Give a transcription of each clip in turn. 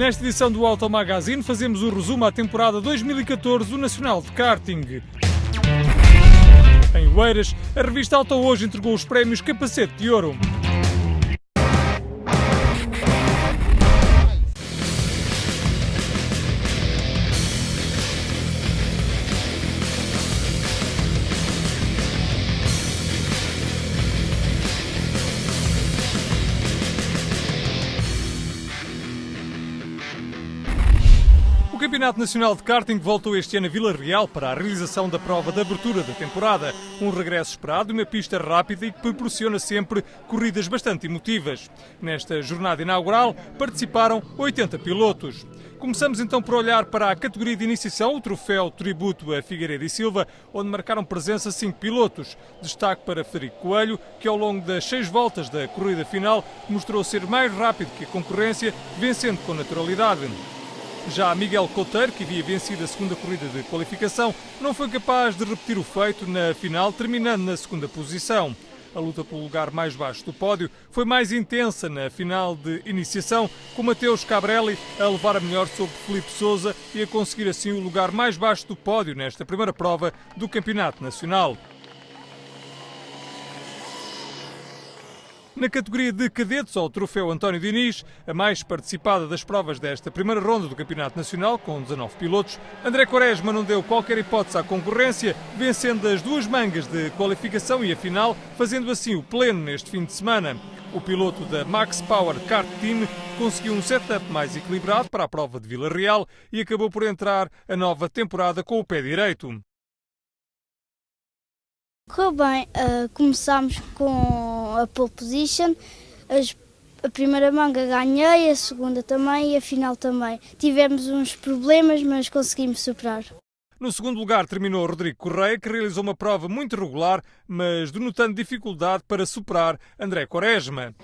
Nesta edição do Auto Magazine fazemos o resumo à temporada 2014 do Nacional de Karting. Em Oeiras, a revista Auto Hoje entregou os prémios Capacete de Ouro. O Campeonato Nacional de Karting voltou este ano a Vila Real para a realização da prova de abertura da temporada. Um regresso esperado, uma pista rápida e que proporciona sempre corridas bastante emotivas. Nesta jornada inaugural participaram 80 pilotos. Começamos então por olhar para a categoria de iniciação, o troféu Tributo a Figueiredo e Silva, onde marcaram presença 5 pilotos. Destaque para Frederico Coelho, que ao longo das 6 voltas da corrida final mostrou ser mais rápido que a concorrência, vencendo com naturalidade. Já Miguel Couteiro, que havia vencido a segunda corrida de qualificação, não foi capaz de repetir o feito na final, terminando na segunda posição. A luta pelo lugar mais baixo do pódio foi mais intensa na final de iniciação, com Mateus Cabrelli a levar a melhor sobre Filipe Sousa e a conseguir assim o lugar mais baixo do pódio nesta primeira prova do Campeonato Nacional. Na categoria de cadetes, ao troféu António Diniz, a mais participada das provas desta primeira ronda do Campeonato Nacional, com 19 pilotos, André Quaresma não deu qualquer hipótese à concorrência, vencendo as 2 mangas de qualificação e a final, fazendo assim o pleno neste fim de semana. O piloto da Max Power Kart Team conseguiu um setup mais equilibrado para a prova de Vila Real e acabou por entrar a nova temporada com o pé direito. Correu bem, começámos com a pole position, a primeira manga ganhei, a segunda também e a final também. Tivemos uns problemas, mas conseguimos superar. No segundo lugar terminou Rodrigo Correia, que realizou uma prova muito regular, mas denotando dificuldade para superar André Quaresma.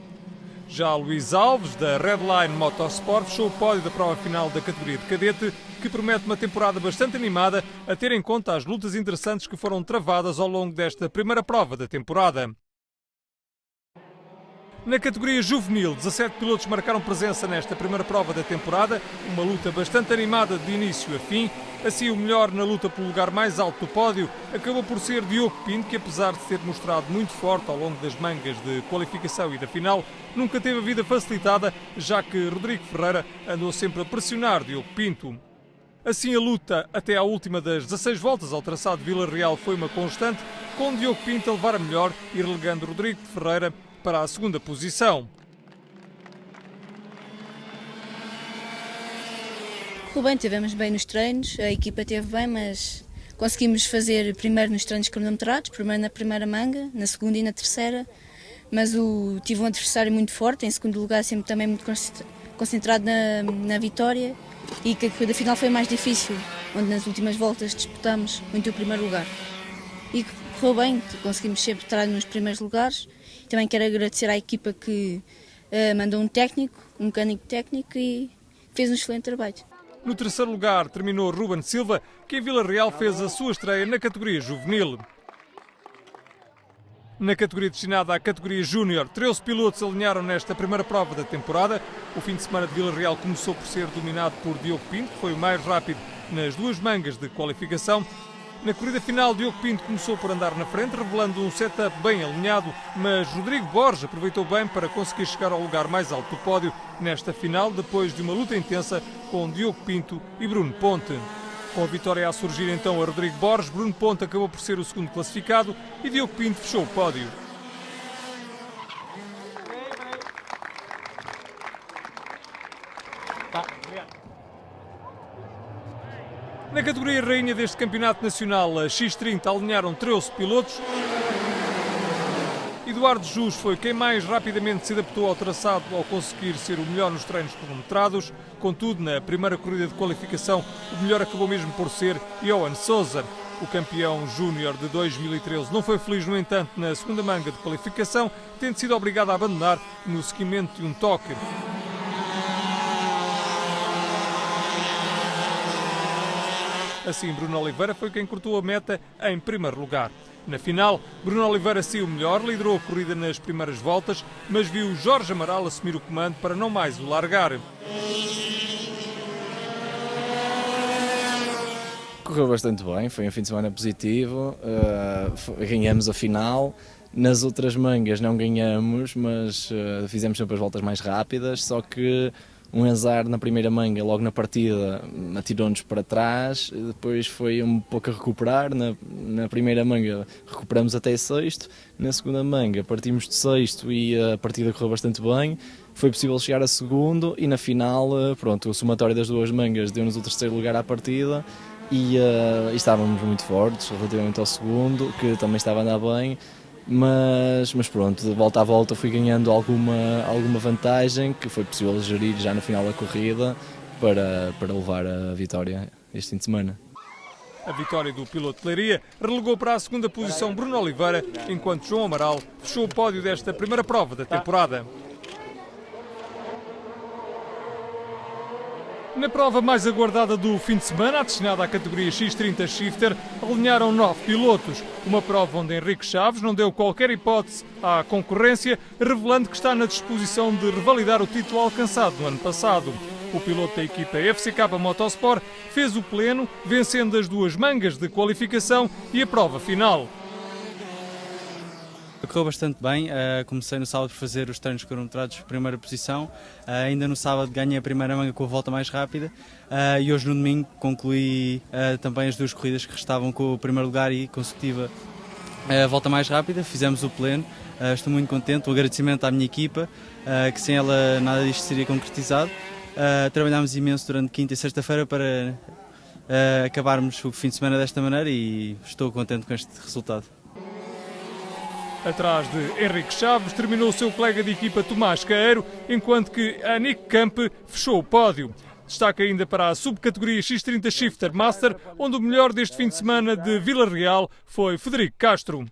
Já Luís Alves, da Redline Motorsport, fechou o pódio da prova final da categoria de cadete, que promete uma temporada bastante animada, a ter em conta as lutas interessantes que foram travadas ao longo desta primeira prova da temporada. Na categoria juvenil, 17 pilotos marcaram presença nesta primeira prova da temporada, uma luta bastante animada de início a fim. Assim, o melhor na luta pelo lugar mais alto do pódio acabou por ser Diogo Pinto, que apesar de ter mostrado muito forte ao longo das mangas de qualificação e da final, nunca teve a vida facilitada, já que Rodrigo Ferreira andou sempre a pressionar Diogo Pinto. Assim, a luta até à última das 16 voltas ao traçado de Vila Real foi uma constante, com Diogo Pinto a levar a melhor e relegando Rodrigo Ferreira para a segunda posição. Correu bem, estivemos bem nos treinos, a equipa esteve bem, mas conseguimos fazer primeiro nos treinos cronometrados, primeiro na primeira manga, na segunda e na terceira, mas tive um adversário muito forte, em segundo lugar sempre também muito concentrado na vitória, e que a corrida final foi mais difícil, onde nas últimas voltas disputamos muito o primeiro lugar. E correu bem, conseguimos sempre estar nos primeiros lugares. Também quero agradecer à equipa que mandou um técnico, um mecânico técnico, e fez um excelente trabalho. No terceiro lugar terminou Ruben Silva, que em Vila Real fez a sua estreia na categoria juvenil. Na categoria destinada à categoria júnior, 13 pilotos alinharam nesta primeira prova da temporada. O fim de semana de Vila Real começou por ser dominado por Diogo Pinto, que foi o mais rápido nas 2 mangas de qualificação. Na corrida final, Diogo Pinto começou por andar na frente, revelando um setup bem alinhado, mas Rodrigo Borges aproveitou bem para conseguir chegar ao lugar mais alto do pódio nesta final, depois de uma luta intensa com Diogo Pinto e Bruno Ponte. Com a vitória a surgir então a Rodrigo Borges, Bruno Ponte acabou por ser o segundo classificado e Diogo Pinto fechou o pódio. Na categoria rainha deste campeonato nacional, a X30 alinharam 13 pilotos. Eduardo Jus foi quem mais rapidamente se adaptou ao traçado ao conseguir ser o melhor nos treinos cronometrados. Contudo, na primeira corrida de qualificação, o melhor acabou mesmo por ser Johan Sousa. O campeão júnior de 2013 não foi feliz, no entanto, na segunda manga de qualificação, tendo sido obrigado a abandonar no seguimento de um toque. Assim, Bruno Oliveira foi quem cortou a meta em primeiro lugar. Na final, Bruno Oliveira saiu melhor, liderou a corrida nas primeiras voltas, mas viu Jorge Amaral assumir o comando para não mais o largar. Correu bastante bem, foi um fim de semana positivo, ganhamos a final. Nas outras mangas não ganhamos, mas fizemos sempre as voltas mais rápidas, só que um azar na primeira manga, logo na partida, atirou-nos para trás, depois foi um pouco a recuperar, na primeira manga recuperamos até sexto, na segunda manga partimos de sexto e a partida correu bastante bem, foi possível chegar a segundo e na final, pronto, o somatório das duas mangas deu-nos o terceiro lugar à partida e estávamos muito fortes relativamente ao segundo, que também estava a andar bem. Mas pronto, de volta a volta fui ganhando alguma vantagem que foi possível gerir já no final da corrida para levar a vitória este fim de semana. A vitória do piloto de Leiria relegou para a segunda posição Bruno Oliveira, enquanto João Amaral fechou o pódio desta primeira prova da temporada. Na prova mais aguardada do fim de semana, destinada à categoria X30 Shifter, alinharam 9 pilotos. Uma prova onde Henrique Chaves não deu qualquer hipótese à concorrência, revelando que está na disposição de revalidar o título alcançado no ano passado. O piloto da equipa FCK Motorsport fez o pleno, vencendo as duas mangas de qualificação e a prova final. Correu bastante bem, comecei no sábado por fazer os treinos cronometrados de primeira posição, ainda no sábado ganhei a primeira manga com a volta mais rápida e hoje no domingo concluí também as duas corridas que restavam com o primeiro lugar e consecutiva a volta mais rápida, fizemos o pleno, estou muito contente, um agradecimento à minha equipa, que sem ela nada disto seria concretizado, trabalhámos imenso durante quinta e sexta-feira para acabarmos o fim de semana desta maneira e estou contente com este resultado. Atrás de Henrique Chaves terminou o seu colega de equipa Tomás Caeiro, enquanto que a Nick Camp fechou o pódio. Destaca ainda para a subcategoria X30 Shifter Master, onde o melhor deste fim de semana de Vila Real foi Frederico Castro.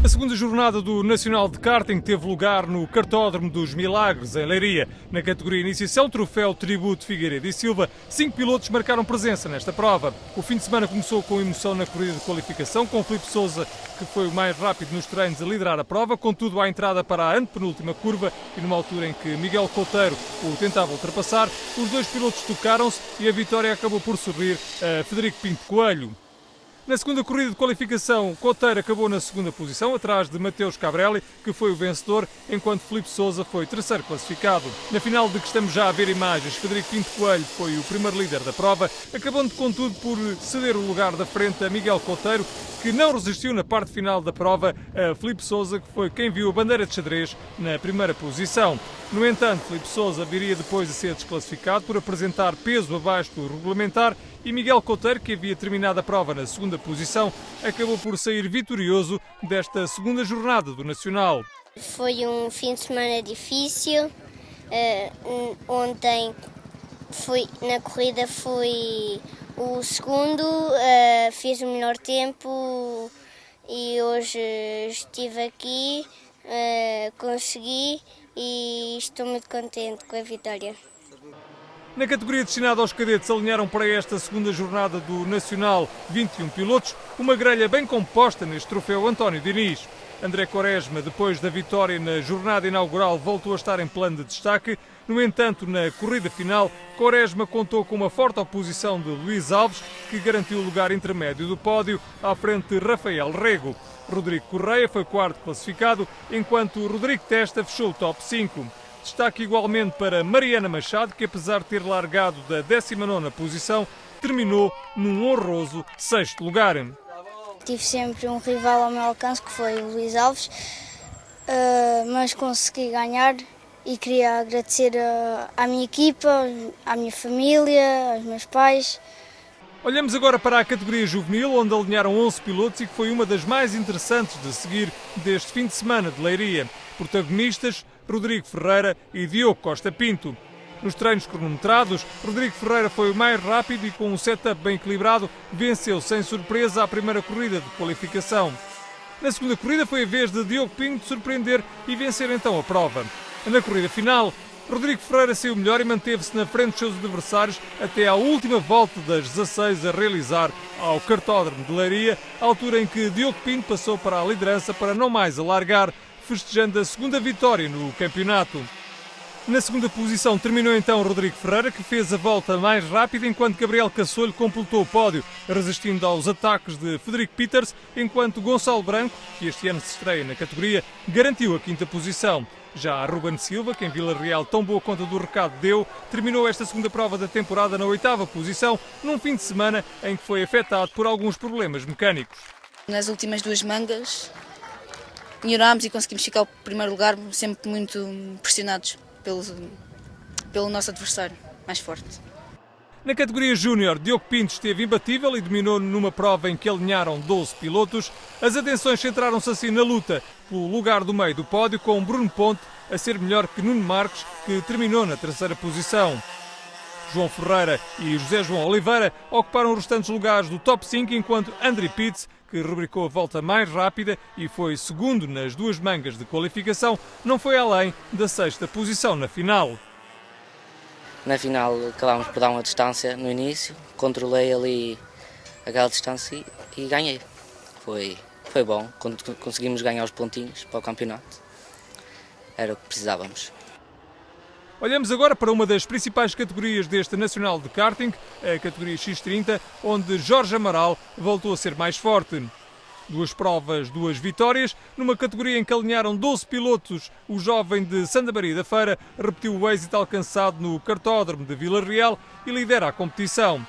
A segunda jornada do Nacional de Karting teve lugar no Kartódromo dos Milagres, em Leiria. Na categoria Iniciação, troféu Tributo Figueiredo e Silva, 5 pilotos marcaram presença nesta prova. O fim de semana começou com emoção na corrida de qualificação, com Filipe Sousa, que foi o mais rápido nos treinos a liderar a prova, contudo à entrada para a antepenúltima curva e numa altura em que Miguel Couteiro o tentava ultrapassar, os dois pilotos tocaram-se e a vitória acabou por sorrir a Frederico Pinto Coelho. Na segunda corrida de qualificação, Couteiro acabou na segunda posição, atrás de Mateus Cabrelli, que foi o vencedor, enquanto Filipe Sousa foi terceiro classificado. Na final de que estamos já a ver imagens, Frederico Pinto Coelho foi o primeiro líder da prova, acabando contudo por ceder o lugar da frente a Miguel Couteiro, que não resistiu na parte final da prova a Filipe Sousa, que foi quem viu a bandeira de xadrez na primeira posição. No entanto, Filipe Sousa viria depois a ser desclassificado por apresentar peso abaixo do regulamentar e Miguel Couteiro, que havia terminado a prova na segunda posição, acabou por sair vitorioso desta segunda jornada do Nacional. Foi um fim de semana difícil. Ontem na corrida fui o segundo, fiz o melhor tempo e hoje estive aqui, consegui e estou muito contente com a vitória. Na categoria destinada aos cadetes alinharam para esta segunda jornada do Nacional 21 pilotos, uma grelha bem composta neste troféu António Diniz. André Quaresma, depois da vitória na jornada inaugural, voltou a estar em plano de destaque. No entanto, na corrida final, Quaresma contou com uma forte oposição de Luís Alves, que garantiu o lugar intermédio do pódio, à frente de Rafael Rego. Rodrigo Correia foi quarto classificado, enquanto Rodrigo Testa fechou o top 5. Destaque igualmente para Mariana Machado, que apesar de ter largado da 19ª posição, terminou num honroso 6º lugar. Tive sempre um rival ao meu alcance, que foi o Luís Alves, mas consegui ganhar e queria agradecer à minha equipa, à minha família, aos meus pais. Olhamos agora para a categoria juvenil, onde alinharam 11 pilotos e que foi uma das mais interessantes de seguir deste fim de semana de Leiria. Protagonistas, Rodrigo Ferreira e Diogo Costa Pinto. Nos treinos cronometrados, Rodrigo Ferreira foi o mais rápido e com um setup bem equilibrado, venceu sem surpresa a primeira corrida de qualificação. Na segunda corrida foi a vez de Diogo Pinto surpreender e vencer então a prova. Na corrida final, Rodrigo Ferreira saiu melhor e manteve-se na frente dos seus adversários até à última volta das 16 a realizar ao Kartódromo de Leiria, altura em que Diogo Pinto passou para a liderança para não mais alargar, festejando a segunda vitória no campeonato. Na segunda posição terminou então Rodrigo Ferreira, que fez a volta mais rápida, enquanto Gabriel Caçolho completou o pódio, resistindo aos ataques de Frederico Peters, enquanto Gonçalo Branco, que este ano se estreia na categoria, garantiu a quinta posição. Já Ruben Silva, que em Vila Real tão boa conta do recado deu, terminou esta segunda prova da temporada na oitava posição, num fim de semana em que foi afetado por alguns problemas mecânicos. Nas últimas duas mangas melhorámos e conseguimos ficar ao primeiro lugar, sempre muito pressionados pelo nosso adversário mais forte. Na categoria Júnior, Diogo Pinto esteve imbatível e dominou numa prova em que alinharam 12 pilotos. As atenções centraram-se assim na luta pelo lugar do meio do pódio, com Bruno Ponte a ser melhor que Nuno Marques, que terminou na terceira posição. João Ferreira e José João Oliveira ocuparam os restantes lugares do top 5, enquanto André Pitts, que rubricou a volta mais rápida e foi segundo nas duas mangas de qualificação, não foi além da sexta posição na final. Na final acabámos por dar uma distância no início, controlei ali aquela distância e ganhei. Foi bom, conseguimos ganhar os pontinhos para o campeonato, era o que precisávamos. Olhamos agora para uma das principais categorias deste Nacional de Karting, a categoria X30, onde Jorge Amaral voltou a ser mais forte. Duas provas, duas vitórias. Numa categoria em que alinharam 12 pilotos, o jovem de Santa Maria da Feira repetiu o êxito alcançado no cartódromo de Vila Real e lidera a competição.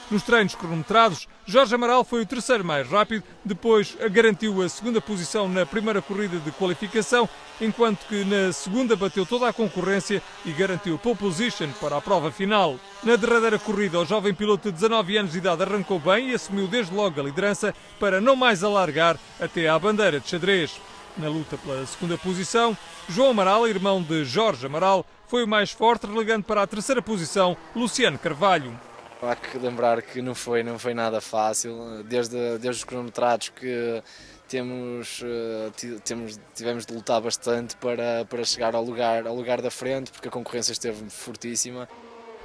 Nos treinos cronometrados, Jorge Amaral foi o terceiro mais rápido, depois garantiu a segunda posição na primeira corrida de qualificação, enquanto que na segunda bateu toda a concorrência e garantiu pole position para a prova final. Na derradeira corrida, o jovem piloto de 19 anos de idade arrancou bem e assumiu desde logo a liderança para não mais alargar até à bandeira de xadrez. Na luta pela segunda posição, João Amaral, irmão de Jorge Amaral, foi o mais forte, relegando para a terceira posição Luciano Carvalho. Há que lembrar que não foi nada fácil, desde os cronometrados que tivemos de lutar bastante para chegar ao lugar da frente, porque a concorrência esteve fortíssima.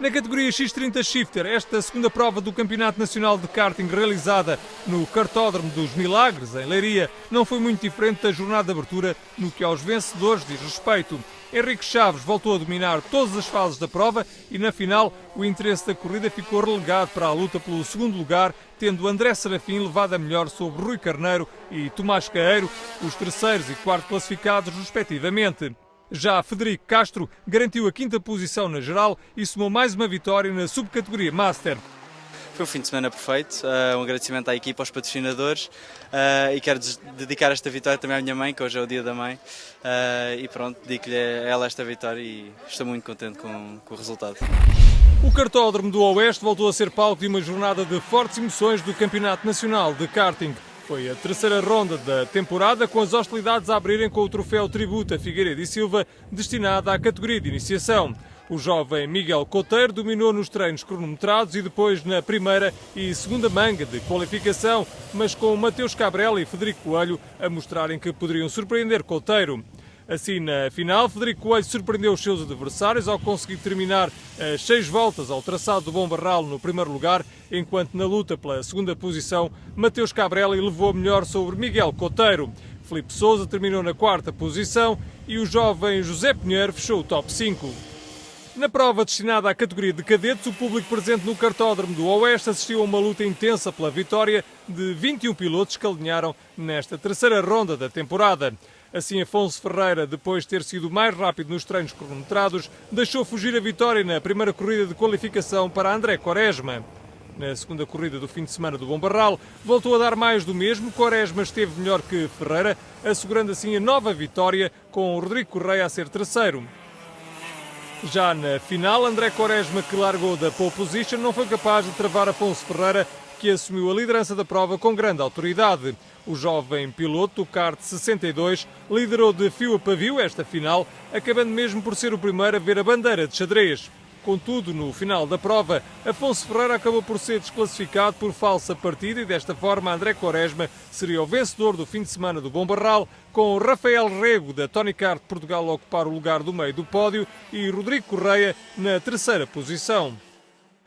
Na categoria X30 Shifter, esta segunda prova do Campeonato Nacional de Karting realizada no Kartódromo dos Milagres, em Leiria, não foi muito diferente da jornada de abertura no que aos vencedores diz respeito. Henrique Chaves voltou a dominar todas as fases da prova e, na final, o interesse da corrida ficou relegado para a luta pelo segundo lugar, tendo André Serafim levado a melhor sobre Rui Carneiro e Tomás Caeiro, os terceiros e quarto classificados, respectivamente. Já Frederico Castro garantiu a quinta posição na geral e somou mais uma vitória na subcategoria Master. Foi um fim de semana perfeito, um agradecimento à equipa, aos patrocinadores e quero dedicar esta vitória também à minha mãe, que hoje é o dia da mãe, e pronto, dedico-lhe a ela esta vitória e estou muito contente com o resultado. O Kartódromo do Oeste voltou a ser palco de uma jornada de fortes emoções do Campeonato Nacional de Karting. Foi a terceira ronda da temporada, com as hostilidades a abrirem com o troféu Tributo a Figueiredo e Silva, destinado à categoria de iniciação. O jovem Miguel Couteiro dominou nos treinos cronometrados e depois na primeira e segunda manga de qualificação, mas com Mateus Cabrela e Frederico Coelho a mostrarem que poderiam surpreender Couteiro. Assim, na final, Frederico Coelho surpreendeu os seus adversários ao conseguir terminar as 6 voltas ao traçado do Bom Barral no primeiro lugar, enquanto na luta pela segunda posição, Mateus Cabrela levou a melhor sobre Miguel Couteiro. Filipe Sousa terminou na quarta posição e o jovem José Pinheiro fechou o top 5. Na prova destinada à categoria de cadetes, o público presente no Kartódromo do Oeste assistiu a uma luta intensa pela vitória de 21 pilotos que alinharam nesta terceira ronda da temporada. Assim, Afonso Ferreira, depois de ter sido mais rápido nos treinos cronometrados, deixou fugir a vitória na primeira corrida de qualificação para André Quaresma. Na segunda corrida do fim de semana do Bom Barral, voltou a dar mais do mesmo. Quaresma esteve melhor que Ferreira, assegurando assim a nova vitória, com Rodrigo Correia a ser terceiro. Já na final, André Quaresma, que largou da pole position, não foi capaz de travar Afonso Ferreira, que assumiu a liderança da prova com grande autoridade. O jovem piloto do kart 62 liderou de fio a pavio esta final, acabando mesmo por ser o primeiro a ver a bandeira de xadrez. Contudo, no final da prova, Afonso Ferreira acabou por ser desclassificado por falsa partida e desta forma André Quaresma seria o vencedor do fim de semana do Bom Barral, com Rafael Rego da Tony Kart Portugal a ocupar o lugar do meio do pódio e Rodrigo Correia na terceira posição.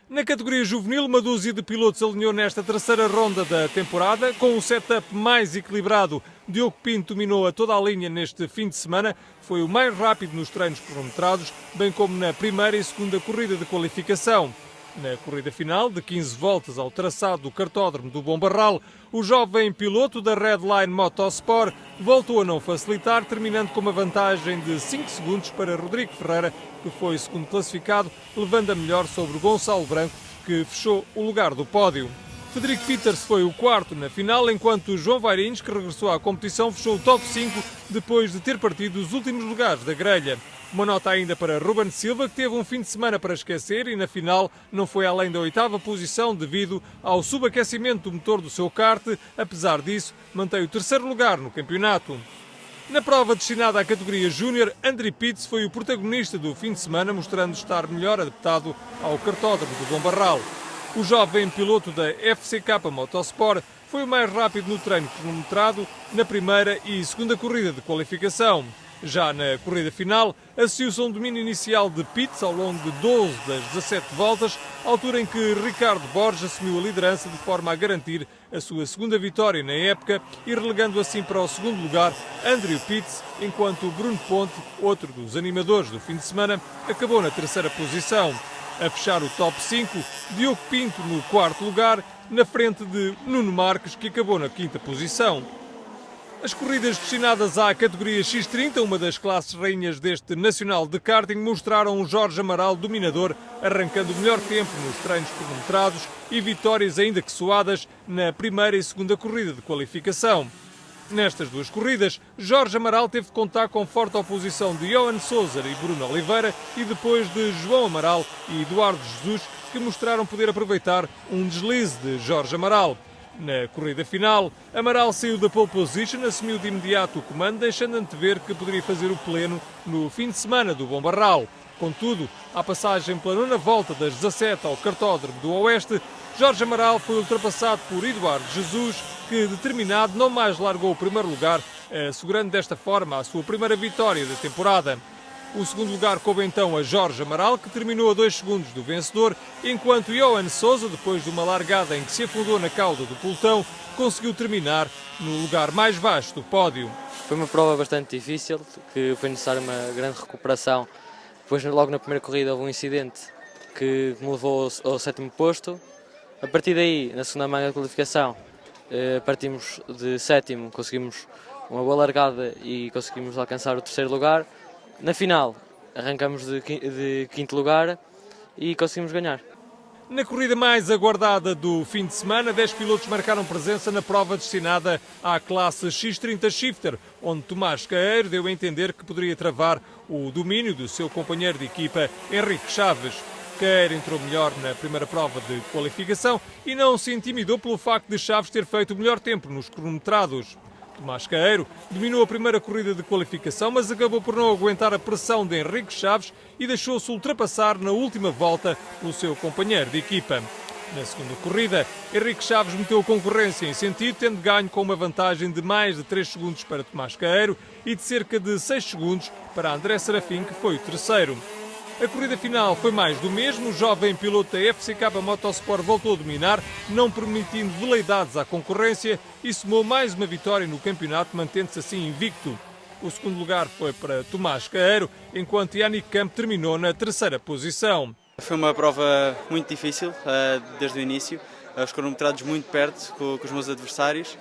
Na categoria juvenil, uma dúzia de pilotos alinhou nesta terceira ronda da temporada. Com um setup mais equilibrado, Diogo Pinto dominou a toda a linha neste fim de semana. Foi o mais rápido nos treinos cronometrados, bem como na primeira e segunda corrida de qualificação. Na corrida final, de 15 voltas ao traçado do cartódromo do Bombarral, o jovem piloto da Redline Motorsport voltou a não facilitar, terminando com uma vantagem de 5 segundos para Rodrigo Ferreira, que foi segundo classificado, levando a melhor sobre Gonçalo Branco, que fechou o lugar do pódio. Frederico Peters foi o quarto na final, enquanto João Vairins, que regressou à competição, fechou o top 5 depois de ter partido os últimos lugares da grelha. Uma nota ainda para Ruben Silva, que teve um fim de semana para esquecer e na final não foi além da 8ª posição devido ao subaquecimento do motor do seu kart. Apesar disso, mantém o terceiro lugar no campeonato. Na prova destinada à categoria Júnior, André Pitts foi o protagonista do fim de semana, mostrando estar melhor adaptado ao cartódromo do Bombarral. O jovem piloto da FCK Motorsport foi o mais rápido no treino cronometrado na primeira e segunda corrida de qualificação. Já na corrida final, assistiu-se a um domínio inicial de Pitts ao longo de 12 das 17 voltas, altura em que Ricardo Borges assumiu a liderança de forma a garantir a sua segunda vitória na época e relegando assim para o segundo lugar Andrew Pitts, enquanto Bruno Ponte, outro dos animadores do fim de semana, acabou na terceira posição. A fechar o top 5, Diogo Pinto no quarto lugar, na frente de Nuno Marques, que acabou na quinta posição. As corridas destinadas à categoria X30, uma das classes rainhas deste Nacional de Karting, mostraram um Jorge Amaral dominador, arrancando o melhor tempo nos treinos cronometrados e vitórias ainda que suadas na primeira e segunda corrida de qualificação. Nestas duas corridas, Jorge Amaral teve de contar com forte oposição de Johan Souser e Bruno Oliveira e depois de João Amaral e Eduardo Jesus, que mostraram poder aproveitar um deslize de Jorge Amaral. Na corrida final, Amaral saiu da pole position, assumiu de imediato o comando, deixando antever que poderia fazer o pleno no fim de semana do Bombarral. Contudo, à passagem pela nona volta das 17 ao cartódromo do Oeste, Jorge Amaral foi ultrapassado por Eduardo Jesus, que, determinado, não mais largou o primeiro lugar, assegurando desta forma a sua primeira vitória da temporada. O segundo lugar coube então a Jorge Amaral, que terminou a 2 segundos do vencedor, enquanto Johan Sousa, depois de uma largada em que se afundou na cauda do pelotão, conseguiu terminar no lugar mais baixo do pódio. Foi uma prova bastante difícil, que foi necessária uma grande recuperação. Depois, logo na primeira corrida, houve um incidente que me levou ao 7º posto. A partir daí, na segunda manga de qualificação, partimos de 7º, conseguimos uma boa largada e conseguimos alcançar o 3º lugar. Na final, arrancamos de 5º lugar e conseguimos ganhar. Na corrida mais aguardada do fim de semana, 10 pilotos marcaram presença na prova destinada à classe X30 Shifter, onde Tomás Caeiro deu a entender que poderia travar o domínio do seu companheiro de equipa, Henrique Chaves. Caeiro entrou melhor na primeira prova de qualificação e não se intimidou pelo facto de Chaves ter feito o melhor tempo nos cronometrados. Tomás Caeiro dominou a primeira corrida de qualificação, mas acabou por não aguentar a pressão de Henrique Chaves e deixou-se ultrapassar na última volta pelo seu companheiro de equipa. Na segunda corrida, Henrique Chaves meteu a concorrência em sentido, tendo ganho com uma vantagem de mais de 3 segundos para Tomás Caeiro e de cerca de 6 segundos para André Serafim, que foi o terceiro. A corrida final foi mais do mesmo. O jovem piloto da FCK Motorsport voltou a dominar, não permitindo veleidades à concorrência e somou mais uma vitória no campeonato, mantendo-se assim invicto. O segundo lugar foi para Tomás Caeiro, enquanto Yannick Camp terminou na terceira posição. Foi uma prova muito difícil, desde o início, os cronometrados muito perto com os meus adversários.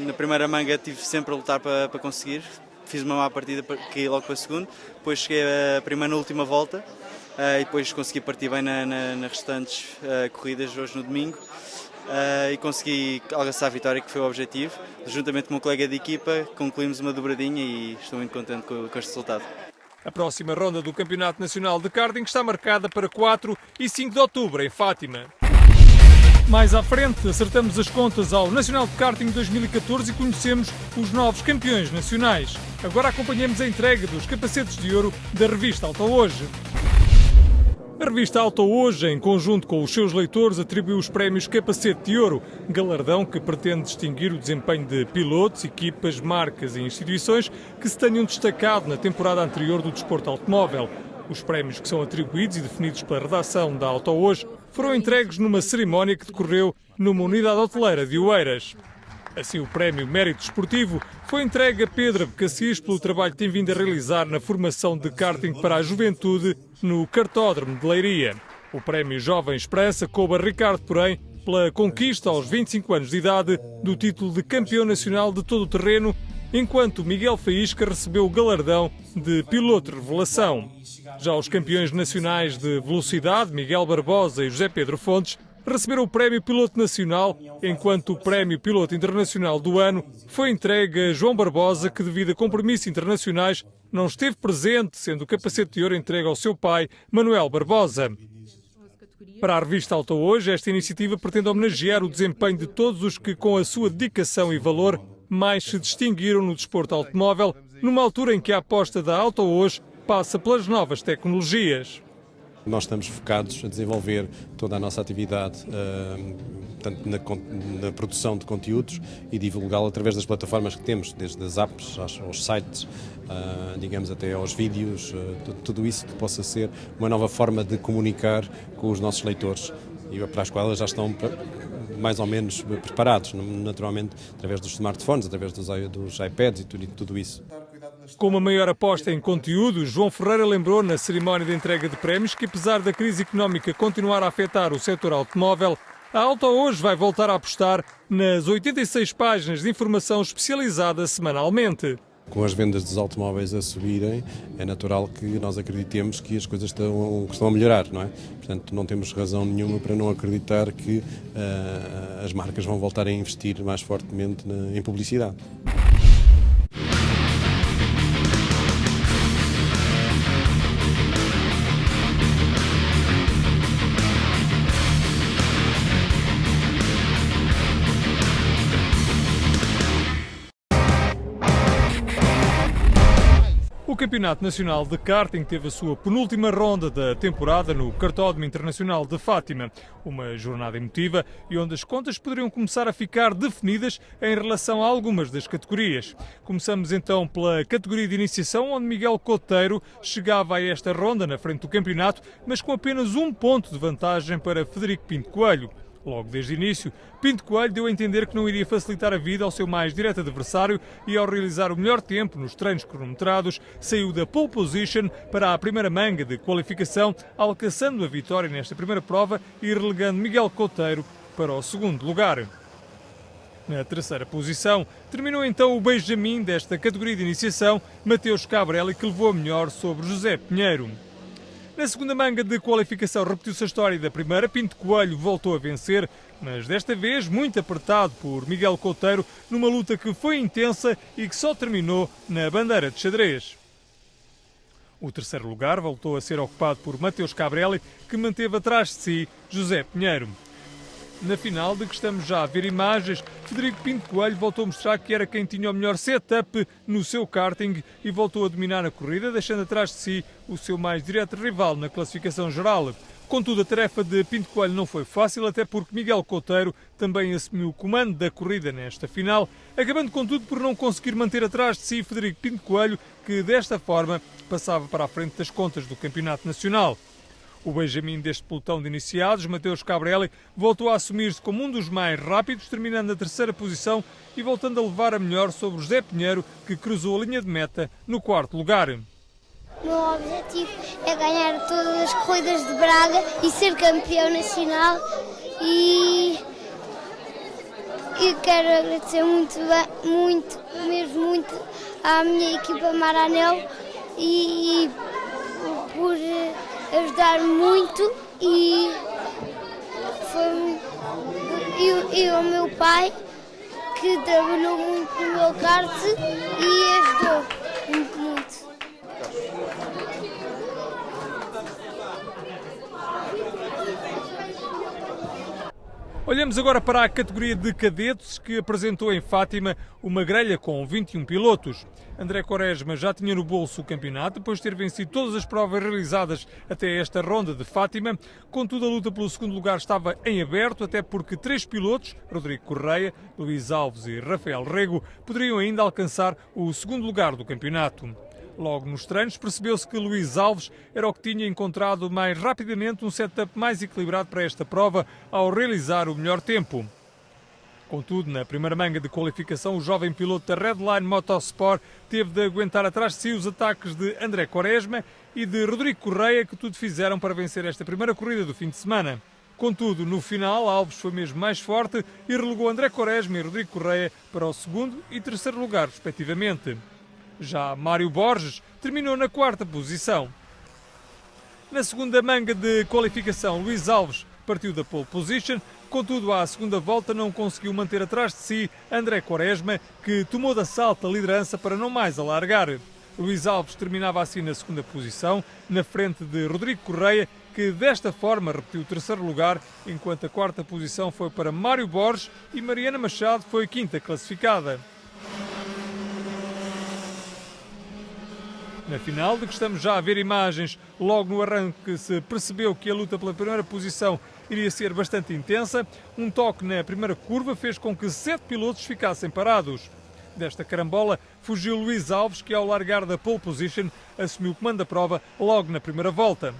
Na primeira manga estive sempre a lutar para conseguir. Fiz uma má partida, caí logo para a segunda, depois cheguei a primeira na última volta e depois consegui partir bem nas restantes corridas hoje no domingo e consegui alcançar a vitória, que foi o objetivo. Juntamente com o meu colega de equipa concluímos uma dobradinha e estou muito contente com este resultado. A próxima ronda do Campeonato Nacional de Karting está marcada para 4 e 5 de outubro em Fátima. Mais à frente, acertamos as contas ao Nacional de Karting 2014 e conhecemos os novos campeões nacionais. Agora acompanhamos a entrega dos capacetes de ouro da revista Auto Hoje. A revista Auto Hoje, em conjunto com os seus leitores, atribuiu os prémios Capacete de Ouro, galardão que pretende distinguir o desempenho de pilotos, equipas, marcas e instituições que se tenham destacado na temporada anterior do desporto automóvel. Os prémios que são atribuídos e definidos pela redação da Auto Hoje foram entregues numa cerimónia que decorreu numa unidade hoteleira de Oeiras. Assim, o prémio Mérito Desportivo foi entregue a Pedro Abcacis pelo trabalho que tem vindo a realizar na formação de karting para a juventude no Kartódromo de Leiria. O prémio Jovem Esperança coube a Ricardo Porém pela conquista aos 25 anos de idade do título de campeão nacional de todo o terreno, enquanto Miguel Faísca recebeu o galardão de piloto revelação. Já os campeões nacionais de velocidade, Miguel Barbosa e José Pedro Fontes, receberam o Prémio Piloto Nacional, enquanto o Prémio Piloto Internacional do ano foi entregue a João Barbosa, que devido a compromissos internacionais não esteve presente, sendo o capacete de ouro entregue ao seu pai, Manuel Barbosa. Para a revista Auto Hoje, esta iniciativa pretende homenagear o desempenho de todos os que, com a sua dedicação e valor, mais se distinguiram no desporto automóvel, numa altura em que a aposta da Auto Hoje passa pelas novas tecnologias. Nós estamos focados a desenvolver toda a nossa atividade, tanto na produção de conteúdos e divulgá-lo através das plataformas que temos, desde as apps aos sites, digamos até aos vídeos, tudo isso que possa ser uma nova forma de comunicar com os nossos leitores e para as quais eles já estão mais ou menos preparados, naturalmente através dos smartphones, através dos iPads e tudo isso. Com uma maior aposta em conteúdo, João Ferreira lembrou na cerimónia de entrega de prémios que, apesar da crise económica continuar a afetar o setor automóvel, a Auto Hoje vai voltar a apostar nas 86 páginas de informação especializada semanalmente. Com as vendas dos automóveis a subirem, é natural que nós acreditemos que as coisas estão a melhorar, não é? Portanto, não temos razão nenhuma para não acreditar que as marcas vão voltar a investir mais fortemente em publicidade. O Campeonato Nacional de Karting teve a sua penúltima ronda da temporada no Kartódromo Internacional de Fátima. Uma jornada emotiva e onde as contas poderiam começar a ficar definidas em relação a algumas das categorias. Começamos então pela categoria de iniciação, onde Miguel Couteiro chegava a esta ronda na frente do campeonato, mas com apenas um ponto de vantagem para Frederico Pinto Coelho. Logo desde o início, Pinto Coelho deu a entender que não iria facilitar a vida ao seu mais direto adversário e, ao realizar o melhor tempo nos treinos cronometrados, saiu da pole position para a primeira manga de qualificação, alcançando a vitória nesta primeira prova e relegando Miguel Couteiro para o segundo lugar. Na terceira posição, terminou então o Benjamin desta categoria de iniciação, Mateus Cabrelli, que levou a melhor sobre José Pinheiro. Na segunda manga de qualificação repetiu-se a história da primeira, Pinto Coelho voltou a vencer, mas desta vez muito apertado por Miguel Couteiro, numa luta que foi intensa e que só terminou na bandeira de xadrez. O terceiro lugar voltou a ser ocupado por Mateus Cabrelli, que manteve atrás de si José Pinheiro. Na final, de que estamos já a ver imagens, Frederico Pinto Coelho voltou a mostrar que era quem tinha o melhor setup no seu karting e voltou a dominar a corrida, deixando atrás de si o seu mais direto rival na classificação geral. Contudo, a tarefa de Pinto Coelho não foi fácil, até porque Miguel Couteiro também assumiu o comando da corrida nesta final, acabando contudo por não conseguir manter atrás de si Frederico Pinto Coelho, que desta forma passava para a frente das contas do Campeonato Nacional. O Benjamin deste pelotão de iniciados, Mateus Cabrelli, voltou a assumir-se como um dos mais rápidos, terminando na terceira posição e voltando a levar a melhor sobre José Pinheiro, que cruzou a linha de meta no quarto lugar. O meu objetivo é ganhar todas as corridas de Braga e ser campeão nacional e quero agradecer muito à minha equipa Maranel e por ajudar-me muito e ao meu pai, que trabalhou muito no meu kart e ajudou muito. Olhamos agora para a categoria de cadetes, que apresentou em Fátima uma grelha com 21 pilotos. André Quaresma já tinha no bolso o campeonato, depois de ter vencido todas as provas realizadas até esta ronda de Fátima. Contudo, a luta pelo segundo lugar estava em aberto, até porque 3 pilotos, Rodrigo Correia, Luís Alves e Rafael Rego, poderiam ainda alcançar o segundo lugar do campeonato. Logo nos treinos percebeu-se que Luís Alves era o que tinha encontrado mais rapidamente um setup mais equilibrado para esta prova ao realizar o melhor tempo. Contudo, na primeira manga de qualificação, o jovem piloto da Redline Motorsport teve de aguentar atrás de si os ataques de André Quaresma e de Rodrigo Correia, que tudo fizeram para vencer esta primeira corrida do fim de semana. Contudo, no final, Alves foi mesmo mais forte e relegou André Quaresma e Rodrigo Correia para o segundo e terceiro lugar, respectivamente. Já Mário Borges terminou na quarta posição. Na segunda manga de qualificação, Luís Alves partiu da pole position, contudo, à segunda volta não conseguiu manter atrás de si André Quaresma, que tomou de assalto a liderança para não mais alargar. Luís Alves terminava assim na segunda posição, na frente de Rodrigo Correia, que desta forma repetiu o terceiro lugar, enquanto a quarta posição foi para Mário Borges e Mariana Machado foi quinta classificada. Na final, de que estamos já a ver imagens, logo no arranque se percebeu que a luta pela primeira posição iria ser bastante intensa. Um toque na primeira curva fez com que 7 pilotos ficassem parados. Desta carambola fugiu Luís Alves, que ao largar da pole position assumiu o comando da prova logo na primeira volta.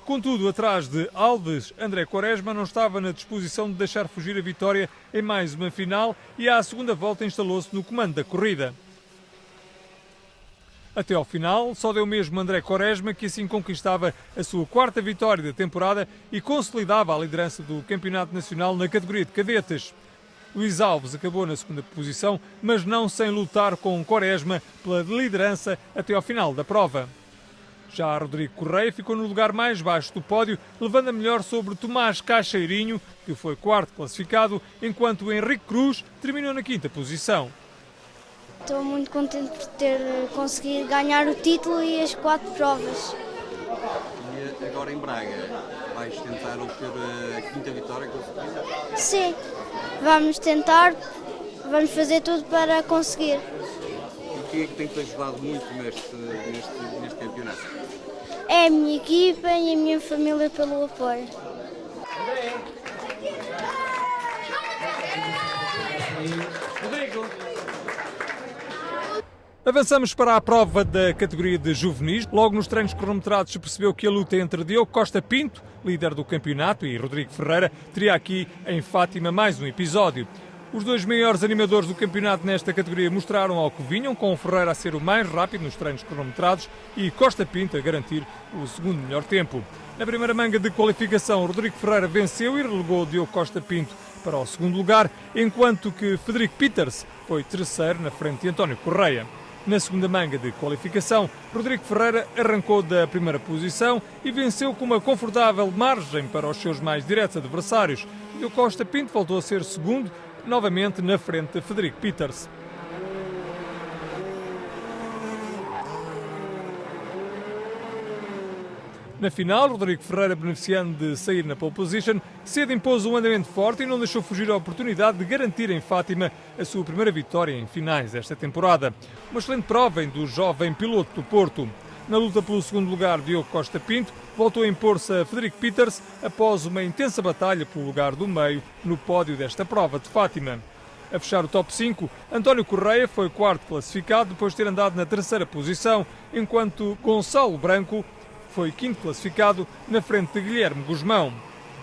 Contudo, atrás de Alves, André Quaresma não estava na disposição de deixar fugir a vitória em mais uma final e à segunda volta instalou-se no comando da corrida. Até ao final, só deu mesmo André Quaresma, que assim conquistava a sua quarta vitória da temporada e consolidava a liderança do Campeonato Nacional na categoria de cadetes. Luís Alves acabou na segunda posição, mas não sem lutar com Quaresma pela liderança até ao final da prova. Já Rodrigo Correia ficou no lugar mais baixo do pódio, levando a melhor sobre Tomás Caixeirinho, que foi quarto classificado, enquanto Henrique Cruz terminou na quinta posição. Estou muito contente por ter conseguido ganhar o título e as 4 provas. E agora em Braga, vais tentar obter a quinta vitória consecutiva? Sim, vamos tentar, vamos fazer tudo para conseguir. E quem é que tem-te ajudado muito neste campeonato? É a minha equipa e a minha família pelo apoio. Avançamos para a prova da categoria de juvenis. Logo nos treinos cronometrados se percebeu que a luta entre Diogo Costa Pinto, líder do campeonato, e Rodrigo Ferreira teria aqui em Fátima mais um episódio. Os dois maiores animadores do campeonato nesta categoria mostraram ao que vinham, com o Ferreira a ser o mais rápido nos treinos cronometrados e Costa Pinto a garantir o segundo melhor tempo. Na primeira manga de qualificação, Rodrigo Ferreira venceu e relegou Diogo Costa Pinto para o segundo lugar, enquanto que Frederico Peters foi terceiro na frente de António Correia. Na segunda manga de qualificação, Rodrigo Ferreira arrancou da primeira posição e venceu com uma confortável margem para os seus mais diretos adversários. Diogo Costa Pinto voltou a ser segundo, novamente na frente de Frederico Peters. Na final, Rodrigo Ferreira, beneficiando de sair na pole position, cedo impôs um andamento forte e não deixou fugir a oportunidade de garantir em Fátima a sua primeira vitória em finais desta temporada. Uma excelente prova do jovem piloto do Porto. Na luta pelo segundo lugar, Diogo Costa Pinto voltou a impor-se a Frederico Peters após uma intensa batalha pelo lugar do meio no pódio desta prova de Fátima. A fechar o top 5, António Correia foi quarto classificado depois de ter andado na terceira posição, enquanto Gonçalo Branco foi quinto classificado na frente de Guilherme Guzmão.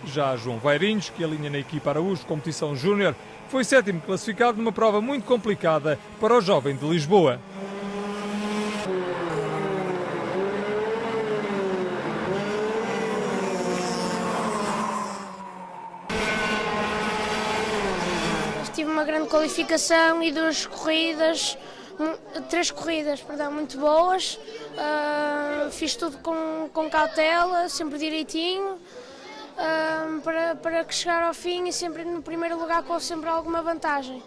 Já João Vairinhos, que alinha na equipa Araújo Competição Júnior, foi sétimo classificado numa prova muito complicada para o jovem de Lisboa. Tive uma grande qualificação e 3 corridas, muito boas. Fiz tudo com cautela, sempre direitinho, para que chegar ao fim e sempre no primeiro lugar com sempre alguma vantagem.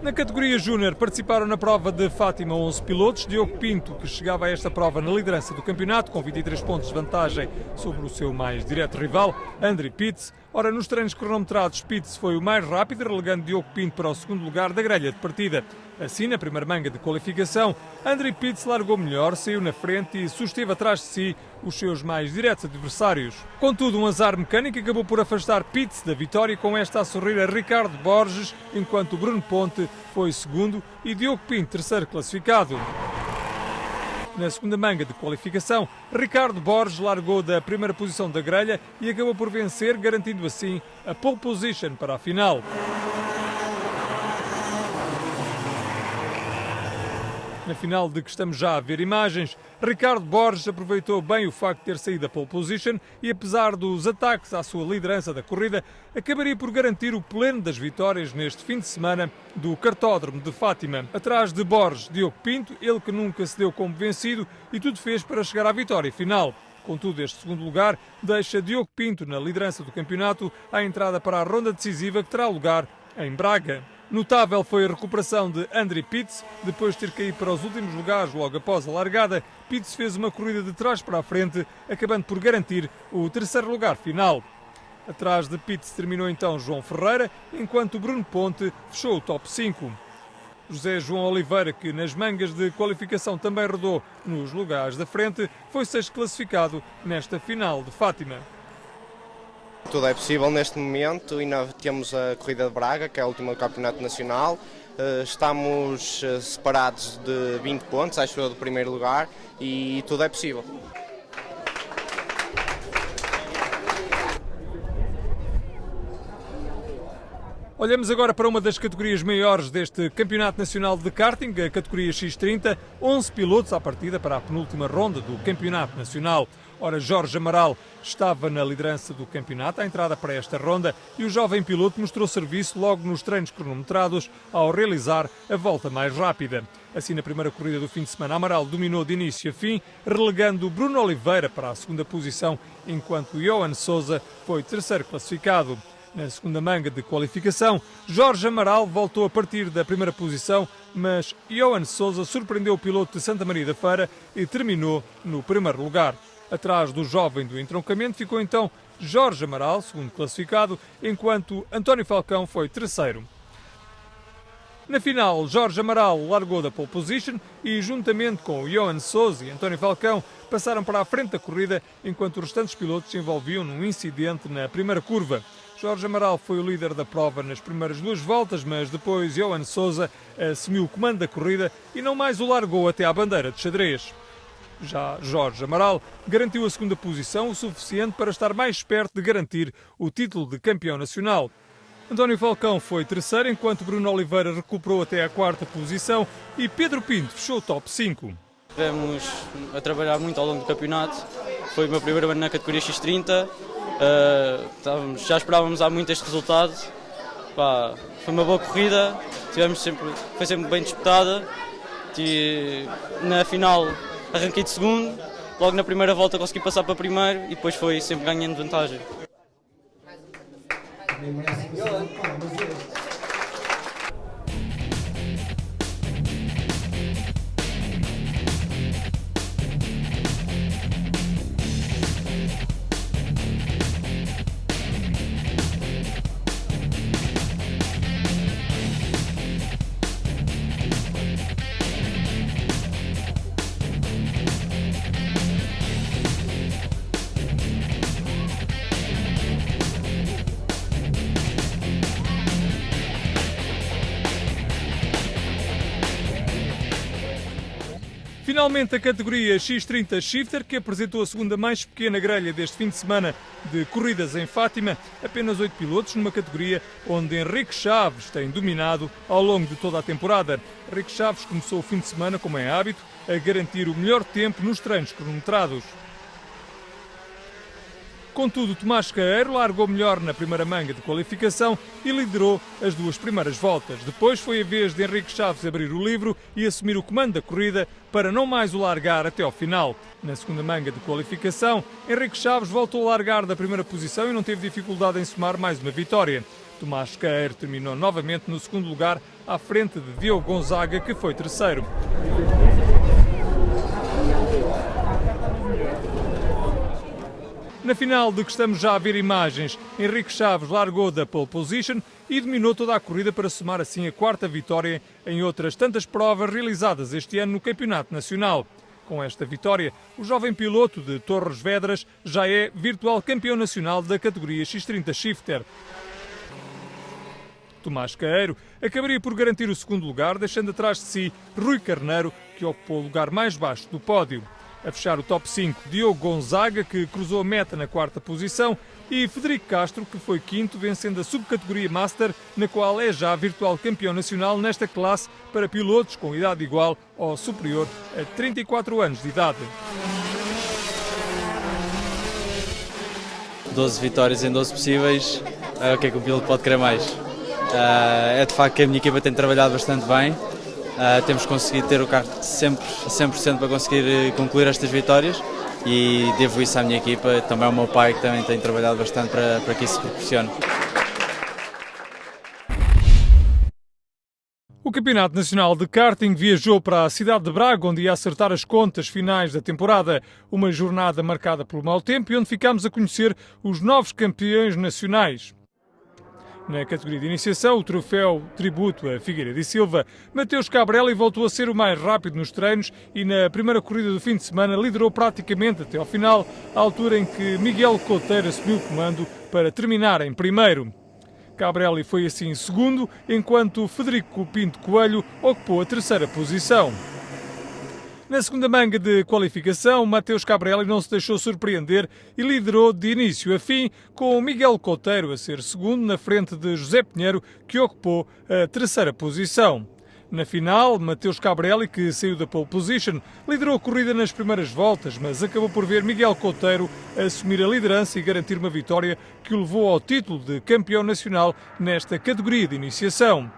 Na categoria Júnior participaram na prova de Fátima 11 pilotos. Diogo Pinto, que chegava a esta prova na liderança do campeonato, com 23 pontos de vantagem sobre o seu mais direto rival, André Pitts, Ora, nos treinos cronometrados, Pitts foi o mais rápido, relegando Diogo Pinto para o segundo lugar da grelha de partida. Assim, na primeira manga de qualificação, André Pitts largou melhor, saiu na frente e susteve atrás de si os seus mais diretos adversários. Contudo, um azar mecânico acabou por afastar Pitts da vitória, com esta a sorrir a Ricardo Borges, enquanto Bruno Ponte foi segundo e Diogo Pinto terceiro classificado. Na segunda manga de qualificação, Ricardo Borges largou da primeira posição da grelha e acabou por vencer, garantindo assim a pole position para a final. Na final de que estamos já a ver imagens, Ricardo Borges aproveitou bem o facto de ter saído da pole position e, apesar dos ataques à sua liderança da corrida, acabaria por garantir o pleno das vitórias neste fim de semana do Kartódromo de Fátima. Atrás de Borges, Diogo Pinto, ele que nunca se deu como vencido e tudo fez para chegar à vitória final. Contudo, este segundo lugar deixa Diogo Pinto na liderança do campeonato à entrada para a ronda decisiva que terá lugar em Braga. Notável foi a recuperação de André Pitts. Depois de ter caído para os últimos lugares logo após a largada, Pitts fez uma corrida de trás para a frente, acabando por garantir o terceiro lugar final. Atrás de Pitts terminou então João Ferreira, enquanto Bruno Ponte fechou o top 5. José João Oliveira, que nas mangas de qualificação também rodou nos lugares da frente, foi sexto classificado nesta final de Fátima. Tudo é possível neste momento. Ainda temos a Corrida de Braga, que é a última do Campeonato Nacional. Estamos separados de 20 pontos, acho eu, do primeiro lugar, e tudo é possível. Olhamos agora para uma das categorias maiores deste Campeonato Nacional de Karting, a categoria X30, 11 pilotos à partida para a penúltima ronda do Campeonato Nacional. Ora, Jorge Amaral estava na liderança do campeonato à entrada para esta ronda e o jovem piloto mostrou serviço logo nos treinos cronometrados ao realizar a volta mais rápida. Assim, na primeira corrida do fim de semana, Amaral dominou de início a fim, relegando Bruno Oliveira para a segunda posição, enquanto Johan Sousa foi terceiro classificado. Na segunda manga de qualificação, Jorge Amaral voltou a partir da primeira posição, mas Johan Sousa surpreendeu o piloto de Santa Maria da Feira e terminou no primeiro lugar. Atrás do jovem do entroncamento ficou então Jorge Amaral, segundo classificado, enquanto António Falcão foi terceiro. Na final, Jorge Amaral largou da pole position e, juntamente com Johan Sousa e António Falcão, passaram para a frente da corrida, enquanto os restantes pilotos se envolviam num incidente na primeira curva. Jorge Amaral foi o líder da prova nas primeiras duas voltas, mas depois Johan Sousa assumiu o comando da corrida e não mais o largou até à bandeira de xadrez. Já Jorge Amaral garantiu a segunda posição, o suficiente para estar mais perto de garantir o título de campeão nacional. António Falcão foi terceiro, enquanto Bruno Oliveira recuperou até à quarta posição e Pedro Pinto fechou o top 5. Estivemos a trabalhar muito ao longo do campeonato. Foi o meu primeiro ano na categoria X30. Já esperávamos há muito este resultado. Foi uma boa corrida, foi sempre bem disputada. Na final arranquei de segundo, logo na primeira volta consegui passar para primeiro e depois foi sempre ganhando vantagem. Finalmente, a categoria X30 Shifter, que apresentou a segunda mais pequena grelha deste fim de semana de corridas em Fátima, apenas 8 pilotos numa categoria onde Henrique Chaves tem dominado ao longo de toda a temporada. Henrique Chaves começou o fim de semana, como é hábito, a garantir o melhor tempo nos treinos cronometrados. Contudo, Tomás Caeiro largou melhor na primeira manga de qualificação e liderou as duas primeiras voltas. Depois foi a vez de Henrique Chaves abrir o livro e assumir o comando da corrida para não mais o largar até ao final. Na segunda manga de qualificação, Henrique Chaves voltou a largar da primeira posição e não teve dificuldade em somar mais uma vitória. Tomás Caeiro terminou novamente no segundo lugar, à frente de Diogo Gonzaga, que foi terceiro. Na final de que estamos já a ver imagens, Henrique Chaves largou da pole position e dominou toda a corrida para somar assim a 4ª vitória em outras tantas provas realizadas este ano no Campeonato Nacional. Com esta vitória, o jovem piloto de Torres Vedras já é virtual campeão nacional da categoria X30 Shifter. Tomás Caeiro acabaria por garantir o 2º lugar, deixando atrás de si Rui Carneiro, que ocupou o lugar mais baixo do pódio. A fechar o top 5, Diogo Gonzaga, que cruzou a meta na 4ª posição, e Frederico Castro, que foi 5º, vencendo a subcategoria Master, na qual é já virtual campeão nacional nesta classe para pilotos com idade igual ou superior a 34 anos de idade. 12 vitórias em 12 possíveis, o que é que o piloto pode querer mais? É de facto que a minha equipa tem trabalhado bastante bem, temos conseguido ter o carro sempre a 100% para conseguir concluir estas vitórias e devo isso à minha equipa, também ao meu pai que também tem trabalhado bastante para que isso se proporcione. O Campeonato Nacional de Karting viajou para a cidade de Braga, onde ia acertar as contas finais da temporada. Uma jornada marcada pelo mau tempo e onde ficámos a conhecer os novos campeões nacionais. Na categoria de iniciação, o troféu tributo a Figueiredo e Silva, Mateus Cabrelli voltou a ser o mais rápido nos treinos e na primeira corrida do fim de semana liderou praticamente até ao final, à altura em que Miguel Couteiro assumiu o comando para terminar em primeiro. Cabrelli foi assim segundo, enquanto Federico Pinto Coelho ocupou a 3ª posição. Na segunda manga de qualificação, Mateus Cabrelli não se deixou surpreender e liderou de início a fim, com Miguel Couteiro a ser segundo na frente de José Pinheiro, que ocupou a 3ª posição. Na final, Mateus Cabrelli, que saiu da pole position, liderou a corrida nas primeiras voltas, mas acabou por ver Miguel Couteiro assumir a liderança e garantir uma vitória que o levou ao título de campeão nacional nesta categoria de iniciação.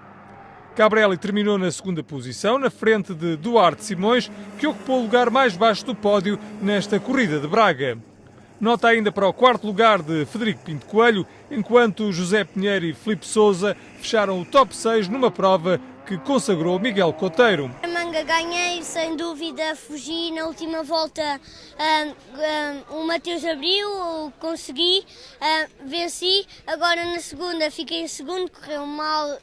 Cabrelli terminou na 2ª posição, na frente de Duarte Simões, que ocupou o lugar mais baixo do pódio nesta corrida de Braga. Nota ainda para o 4º lugar de Federico Pinto Coelho, enquanto José Pinheiro e Filipe Sousa fecharam o top 6 numa prova que consagrou Miguel Couteiro. A manga ganhei, sem dúvida, fugi na última volta, o Mateus abriu, consegui, venci, agora na segunda fiquei em segundo, correu mal,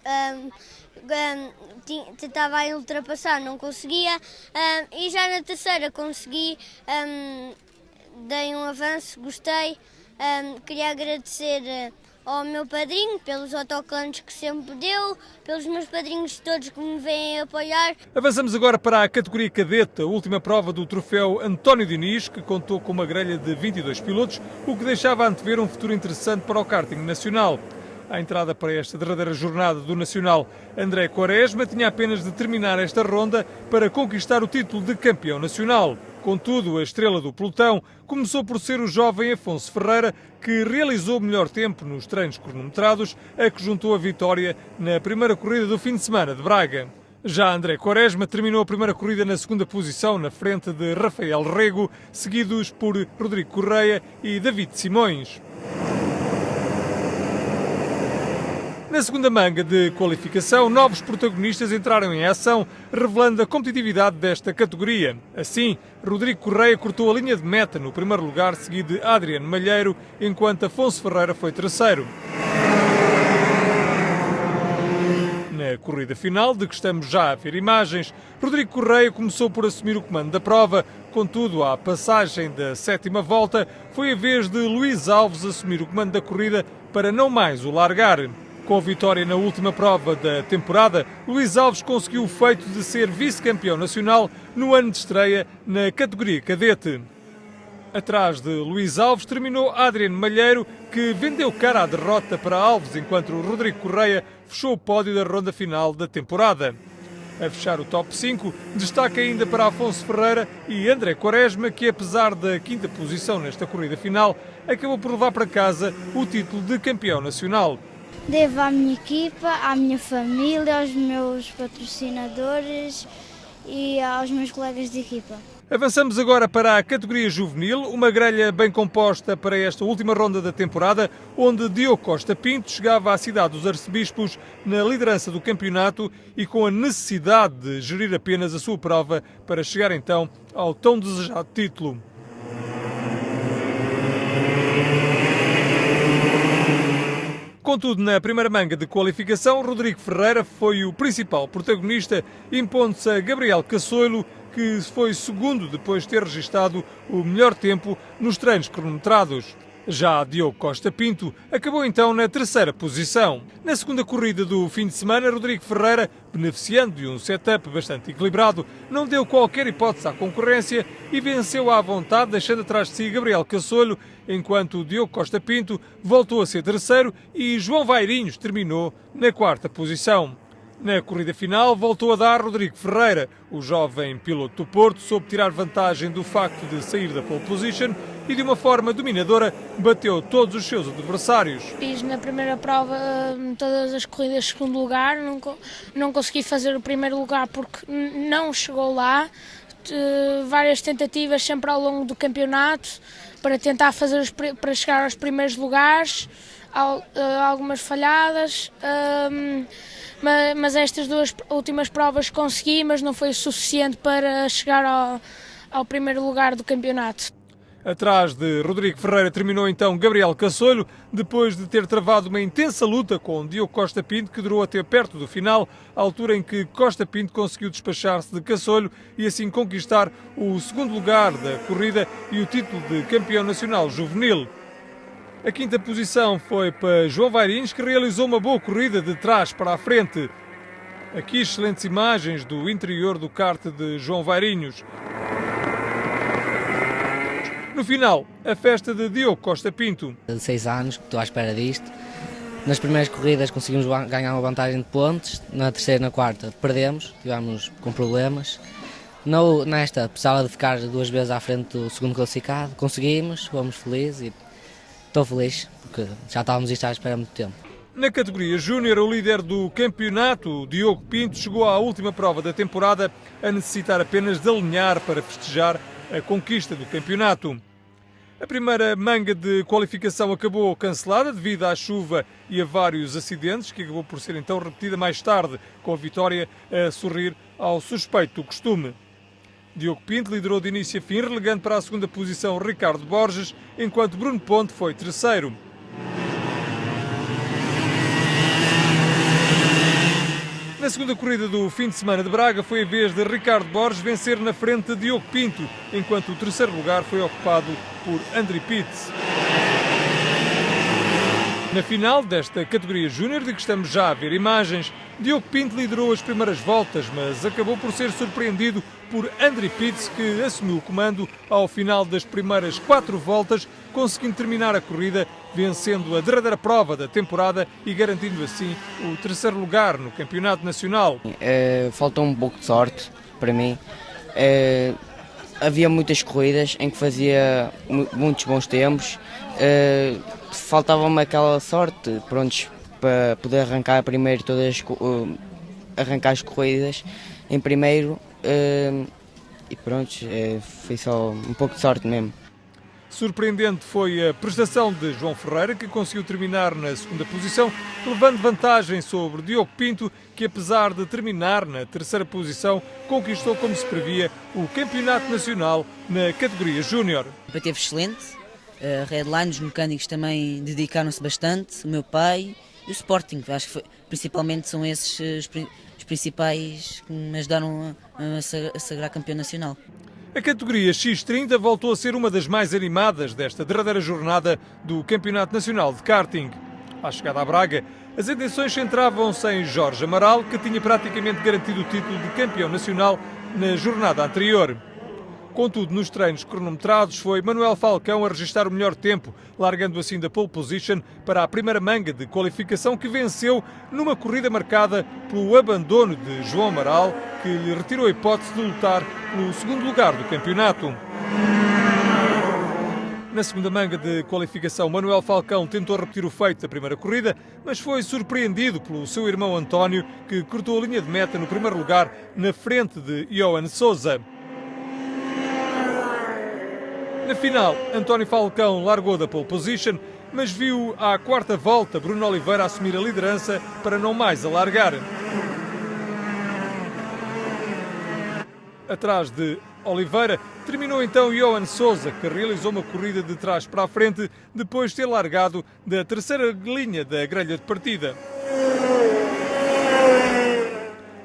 tentava ultrapassar, não conseguia, e já na terceira consegui, dei um avanço, gostei, queria agradecer ao meu padrinho pelos autocolantes que sempre deu, pelos meus padrinhos todos que me vêm apoiar. Avançamos agora para a categoria cadete, a última prova do troféu António Diniz, que contou com uma grelha de 22 pilotos, o que deixava antever um futuro interessante para o karting nacional. À entrada para esta derradeira jornada do Nacional, André Quaresma tinha apenas de terminar esta ronda para conquistar o título de campeão nacional. Contudo, a estrela do pelotão começou por ser o jovem Afonso Ferreira, que realizou o melhor tempo nos treinos cronometrados, a que juntou a vitória na primeira corrida do fim de semana de Braga. Já André Quaresma terminou a primeira corrida na 2ª posição, na frente de Rafael Rego, seguidos por Rodrigo Correia e David Simões. Na segunda manga de qualificação, novos protagonistas entraram em ação, revelando a competitividade desta categoria. Assim, Rodrigo Correia cortou a linha de meta no primeiro lugar, seguido de Adriano Malheiro, enquanto Afonso Ferreira foi terceiro. Na corrida final, de que estamos já a ver imagens, Rodrigo Correia começou por assumir o comando da prova. Contudo, à passagem da 7ª volta, foi a vez de Luís Alves assumir o comando da corrida para não mais o largar. Com a vitória na última prova da temporada, Luís Alves conseguiu o feito de ser vice-campeão nacional no ano de estreia na categoria cadete. Atrás de Luís Alves terminou Adriano Malheiro, que vendeu cara à derrota para Alves, enquanto o Rodrigo Correia fechou o pódio da ronda final da temporada. A fechar o top 5, destaca ainda para Afonso Ferreira e André Quaresma, que apesar da 5ª posição nesta corrida final, acabou por levar para casa o título de campeão nacional. Devo à minha equipa, à minha família, aos meus patrocinadores e aos meus colegas de equipa. Avançamos agora para a categoria juvenil, uma grelha bem composta para esta última ronda da temporada, onde Diogo Costa Pinto chegava à cidade dos Arcebispos na liderança do campeonato e com a necessidade de gerir apenas a sua prova para chegar então ao tão desejado título. Contudo, na primeira manga de qualificação, Rodrigo Ferreira foi o principal protagonista, impondo-se a Gabriel Caçoilo, que foi segundo depois de ter registado o melhor tempo nos treinos cronometrados. Já Diogo Costa Pinto acabou então na terceira posição. Na segunda corrida do fim de semana, Rodrigo Ferreira, beneficiando de um setup bastante equilibrado, não deu qualquer hipótese à concorrência e venceu à vontade, deixando atrás de si Gabriel Caçoilo, enquanto Diogo Costa Pinto voltou a ser terceiro e João Vairinhos terminou na quarta posição. Na corrida final, voltou a dar Rodrigo Ferreira. O jovem piloto do Porto soube tirar vantagem do facto de sair da pole position e, de uma forma dominadora, bateu todos os seus adversários. Fiz na primeira prova todas as corridas de segundo lugar, não consegui fazer o primeiro lugar porque não chegou lá. Várias tentativas sempre ao longo do campeonato para tentar para chegar aos primeiros lugares, algumas falhadas. Mas estas duas últimas provas consegui, mas não foi o suficiente para chegar ao primeiro lugar do campeonato. Atrás de Rodrigo Ferreira terminou então Gabriel Caçoilo, depois de ter travado uma intensa luta com Diogo Costa Pinto, que durou até perto do final, à altura em que Costa Pinto conseguiu despachar-se de Caçoilo e assim conquistar o segundo lugar da corrida e o título de campeão nacional juvenil. A quinta posição foi para João Vairinhos, que realizou uma boa corrida de trás para a frente. Aqui excelentes imagens do interior do kart de João Vairinhos. No final, a festa de Diogo Costa Pinto. De 6 anos que estou à espera disto. Nas primeiras corridas conseguimos ganhar uma vantagem de pontos, na terceira e na quarta perdemos, tivemos com problemas. Nesta, precisava de ficar 2 vezes à frente do segundo classificado, conseguimos, fomos felizes e estou feliz porque já estávamos à espera há muito tempo. Na categoria Júnior, o líder do campeonato, Diogo Pinto, chegou à última prova da temporada a necessitar apenas de alinhar para festejar a conquista do campeonato. A primeira manga de qualificação acabou cancelada devido à chuva e a vários acidentes, que acabou por ser então repetida mais tarde, com a vitória a sorrir ao suspeito do costume. Diogo Pinto liderou de início a fim, relegando para a segunda posição Ricardo Borges, enquanto Bruno Ponte foi terceiro. Na segunda corrida do fim de semana de Braga, foi a vez de Ricardo Borges vencer na frente de Diogo Pinto, enquanto o terceiro lugar foi ocupado por André Pitts. Na final desta categoria Júnior, de que estamos já a ver imagens, Diogo Pinto liderou as primeiras voltas, mas acabou por ser surpreendido por André Pitts, que assumiu o comando ao final das primeiras 4 voltas, conseguindo terminar a corrida, vencendo a derradeira prova da temporada e garantindo assim o terceiro lugar no Campeonato Nacional. Faltou um pouco de sorte para mim. Havia muitas corridas em que fazia muitos bons tempos. Faltava-me aquela sorte, prontos, para poder arrancar primeiro arrancar as corridas em primeiro e pronto, foi só um pouco de sorte mesmo. Surpreendente foi a prestação de João Ferreira, que conseguiu terminar na segunda posição, levando vantagem sobre Diogo Pinto, que apesar de terminar na terceira posição, conquistou, como se previa, o Campeonato Nacional na categoria Júnior. A equipa esteve excelente, a Redline, os mecânicos também dedicaram-se bastante, o meu pai e o Sporting, acho que principalmente são esses os principais que me ajudaram a sagrar campeão nacional. A categoria X30 voltou a ser uma das mais animadas desta derradeira jornada do Campeonato Nacional de Karting. À chegada a Braga, as atenções centravam-se em Jorge Amaral, que tinha praticamente garantido o título de campeão nacional na jornada anterior. Contudo, nos treinos cronometrados, foi Manuel Falcão a registrar o melhor tempo, largando assim da pole position para a primeira manga de qualificação, que venceu numa corrida marcada pelo abandono de João Amaral, que lhe retirou a hipótese de lutar pelo segundo lugar do campeonato. Na segunda manga de qualificação, Manuel Falcão tentou repetir o feito da primeira corrida, mas foi surpreendido pelo seu irmão António, que cortou a linha de meta no primeiro lugar, na frente de Johan Sousa. Na final, António Falcão largou da pole position, mas viu à quarta volta Bruno Oliveira assumir a liderança para não mais alargar. Atrás de Oliveira, terminou então Johan Sousa, que realizou uma corrida de trás para a frente depois de ter largado da terceira linha da grelha de partida.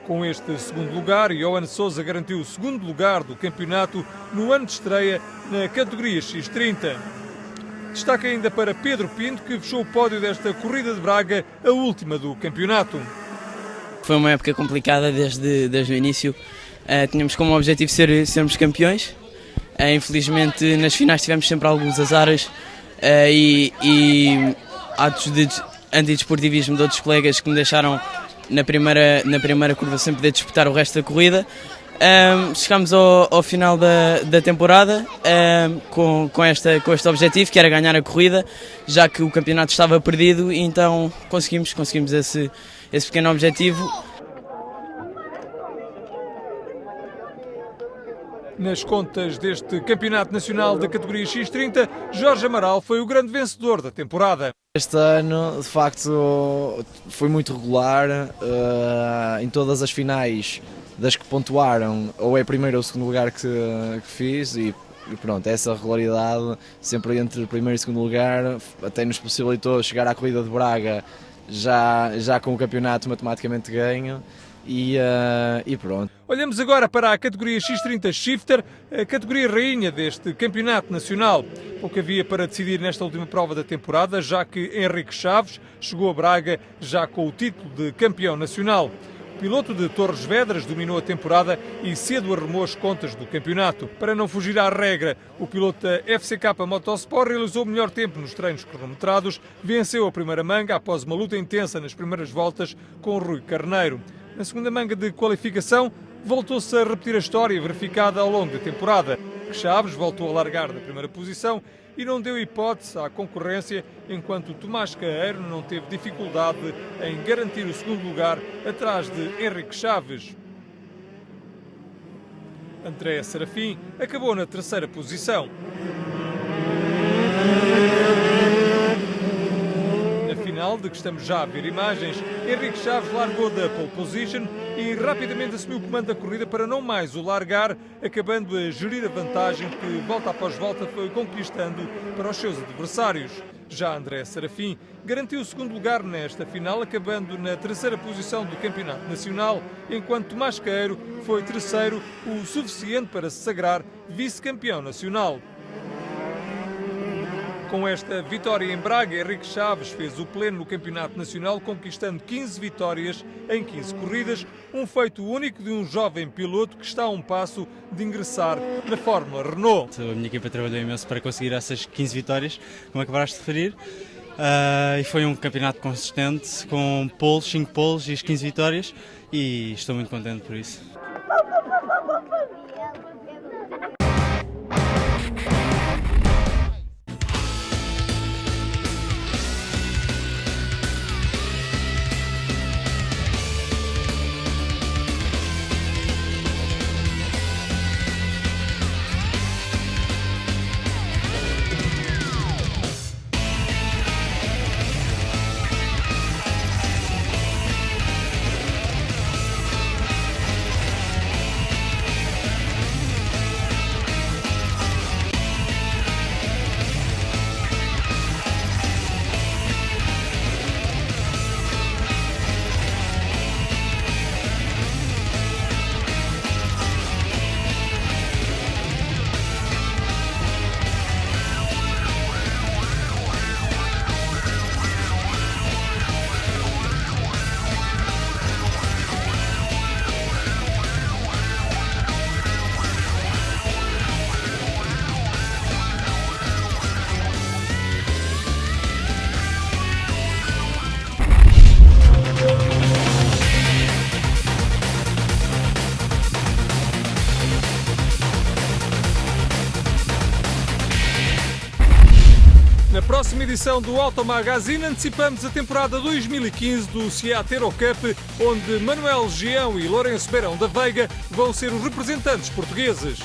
Com este segundo lugar, Johan Sousa garantiu o segundo lugar do campeonato no ano de estreia na categoria X30. Destaque ainda para Pedro Pinto, que fechou o pódio desta corrida de Braga, a última do campeonato. Foi uma época complicada desde o início. Tínhamos como objetivo sermos campeões. Infelizmente nas finais tivemos sempre alguns azares e atos de antidesportivismo de outros colegas que me deixaram na primeira curva sem poder disputar o resto da corrida. Chegámos ao final da temporada com este objetivo, que era ganhar a corrida, já que o campeonato estava perdido, e então conseguimos esse pequeno objetivo. Nas contas deste Campeonato Nacional da categoria X30, Jorge Amaral foi o grande vencedor da temporada. Este ano, de facto, foi muito regular. Em todas as finais das que pontuaram, ou é primeiro ou segundo lugar que fiz, e pronto, essa regularidade sempre entre o primeiro e segundo lugar até nos possibilitou chegar à corrida de Braga já com o campeonato matematicamente ganho. E pronto. Olhamos agora para a categoria X30 Shifter, a categoria rainha deste campeonato nacional. Pouco havia para decidir nesta última prova da temporada, já que Henrique Chaves chegou a Braga já com o título de campeão nacional. O piloto de Torres Vedras dominou a temporada e cedo arrumou as contas do campeonato. Para não fugir à regra, o piloto da FCK Motorsport realizou o melhor tempo nos treinos cronometrados, venceu a primeira manga após uma luta intensa nas primeiras voltas com Rui Carneiro. Na segunda manga de qualificação, voltou-se a repetir a história verificada ao longo da temporada. Chaves voltou a largar da primeira posição e não deu hipótese à concorrência, enquanto Tomás Caeiro não teve dificuldade em garantir o segundo lugar atrás de Henrique Chaves. André Serafim acabou na terceira posição. De que estamos já a ver imagens, Henrique Chaves largou da pole position e rapidamente assumiu o comando da corrida para não mais o largar, acabando a gerir a vantagem que volta após volta foi conquistando para os seus adversários. Já André Serafim garantiu o segundo lugar nesta final, acabando na terceira posição do campeonato nacional, enquanto Tomás Caeiro foi terceiro, o suficiente para se sagrar vice-campeão nacional. Com esta vitória em Braga, Henrique Chaves fez o pleno no Campeonato Nacional, conquistando 15 vitórias em 15 corridas, um feito único de um jovem piloto que está a um passo de ingressar na Fórmula Renault. A minha equipa trabalhou imenso para conseguir essas 15 vitórias, como acabaste de referir, e foi um campeonato consistente, com poles, 5 poles e as 15 vitórias, e estou muito contente por isso. Na próxima edição do Auto Magazine antecipamos a temporada 2015 do Seat Aero Cup, onde Manuel Gião e Lourenço Beirão da Veiga vão ser os representantes portugueses.